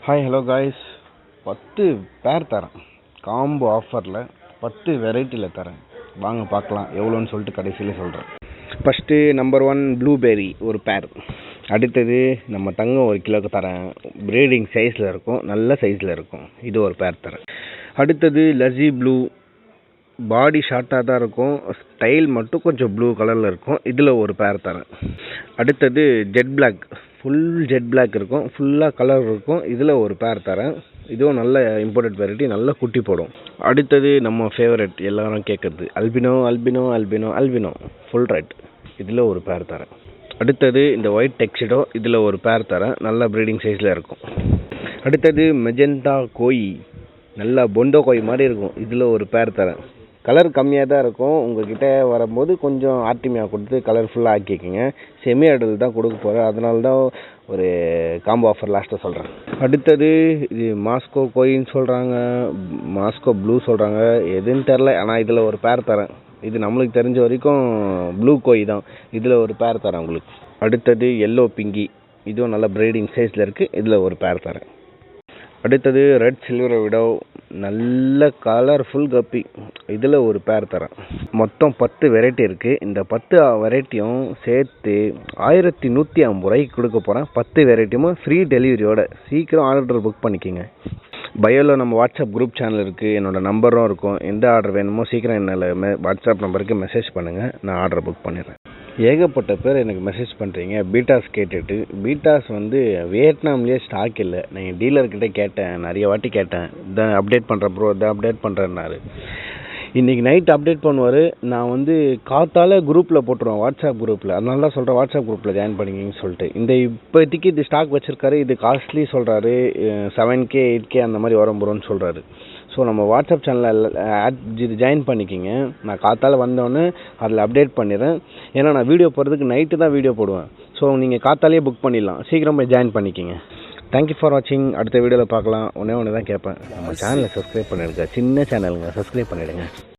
Hi hello guys, 10 பேர் தரேன். Combo ஆஃபரில் 10 வெரைட்டியில் தரேன். வாங்க பார்க்கலாம் எவ்வளோன்னு சொல்லிட்டு கடைசியில் சொல்கிறேன். ஃபஸ்ட்டு நம்பர் 1 ப்ளூபெர்ரி ஒரு பேர். அடுத்தது நம்ம தங்கம் 1 கிலோக்கு தரேன். ப்ரீடிங் சைஸில் இருக்கும், நல்ல சைஸில் இருக்கும். இது ஒரு பேர் தரேன். அடுத்தது லஸ்ஸி ப்ளூ, பாடி ஷார்ட்டாக தான் இருக்கும், ஸ்டைல் மட்டும் கொஞ்சம் ப்ளூ கலரில் இருக்கும். இதில் ஒரு பேர் தரேன். அடுத்தது jet black, full jet black இருக்கும், ஃபுல்லாக கலர் இருக்கும். இதில் ஒரு பேர் தரேன். இதுவும் நல்ல இம்போர்ட்டட் வெரைட்டி, நல்ல குட்டி போடும். அடுத்தது நம்ம ஃபேவரட் எல்லாரும் கேட்குறது albino albino albino albino full red. இதில் ஒரு பேர் தரேன். அடுத்தது இந்த ஒயிட் டெக்ஸிடோ, இதில் ஒரு பேர் தரேன். நல்ல ப்ரீடிங் சைஸில் இருக்கும். அடுத்தது மெஜெண்டா கோயி, நல்லா பொண்டோ கோயி மாதிரி இருக்கும். இதில் ஒரு பேர் தரேன். கலர் கம்மியாக தான் இருக்கும். உங்கள்கிட்ட வரும்போது கொஞ்சம் ஆர்டிமியாக கொடுத்து கலர்ஃபுல்லாக ஆக்கிக்கிங்க. செமி அடல் தான் கொடுக்க போகிறேன், அதனால தான் ஒரு காம்போ ஆஃபர் லாஸ்ட்டாக சொல்கிறேன். அடுத்தது இது மாஸ்கோ கோயின்னு சொல்கிறாங்க, மாஸ்கோ ப்ளூ சொல்கிறாங்க, எதுன்னு தெரில. ஆனால் இதில் ஒரு பேர் தரேன். இது நம்மளுக்கு தெரிஞ்ச வரைக்கும் ப்ளூ கோயி தான். இதில் ஒரு பேர் தரேன் உங்களுக்கு. அடுத்தது எல்லோ பிங்கி, இதுவும் நல்ல ப்ரீடிங் சைஸில் இருக்குது. இதில் ஒரு பேர் தரேன். அடுத்தது ரெட் சில்வர் விடோ, நல்ல கலர்ஃபுல் கப்பி. இதில் ஒரு பேர் தரேன். மொத்தம் 10 வெரைட்டி இருக்குது. இந்த 10 வெரைட்டியும் சேர்த்து 1150 ரூபாய்க்கு கொடுக்க போகிறேன். 10 வெரைட்டியும் ஃப்ரீ டெலிவரியோட. சீக்கிரம் ஆர்டர் புக் பண்ணிக்கோங்க. பயோவில் நம்ம வாட்ஸ்அப் குரூப் சேனல் இருக்குது, என்னோடய நம்பரும் இருக்கும். எந்த ஆர்டர் வேணுமோ சீக்கிரம் என்னால் வாட்ஸ்அப் நம்பருக்கு மெசேஜ் பண்ணுங்கள், நான் ஆர்டர் புக் பண்ணிடுறேன். ஏகப்பட்ட பேர் எனக்கு மெசேஜ் பண்ணுறீங்க பீட்டாஸ் கேட்டுட்டு. பீட்டாஸ் வியட்நாம்லேயே ஸ்டாக் இல்லை. நான் டீலர்கிட்ட கேட்டேன், நிறைய வாட்டி கேட்டேன். இதான் அப்டேட் பண்ணுறேன் ப்ரோ, இதான் அப்டேட் பண்ணுறேன்னாரு. இன்றைக்கி நைட் அப்டேட் பண்ணுவார். நான் காத்தால குரூப்பில் போட்டுருவேன், வாட்ஸ்அப் குரூப்பில். அதனால தான் சொல்கிறேன், வாட்ஸ்அப் குரூப்பில் ஜாயின் பண்ணிக்கிங்கன்னு சொல்லிட்டு. இப்போதைக்கு இது ஸ்டாக் வச்சுருக்காரு. இது காஸ்ட்லி சொல்கிறாரு, 7K 8K அந்த மாதிரி வரும் ப்ரோன்னு சொல்கிறாரு. ஸோ நம்ம வாட்ஸ்அப் சேனலில் இது ஜாயின் பண்ணிக்கிங்க. நான் காத்தால் வந்தோடனே அதில் அப்டேட் பண்ணிடுறேன். ஏன்னா நான் வீடியோ போடுறதுக்கு நைட்டு தான் வீடியோ போடுவேன். ஸோ நீங்கள் காத்தாலேயே புக் பண்ணிடலாம். சீக்கிரம் போய் ஜாயின் பண்ணிக்கிங்க. தேங்க்யூ ஃபார் வாட்சிங். அடுத்த வீடியோவில் பார்க்கலாம். ஒன்று தான் கேட்பேன், நம்ம சேனலை சப்ஸ்கிரைப் பண்ணிடுங்க. சின்ன சேனலுங்க, சப்ஸ்கிரைப் பண்ணிவிடுங்க.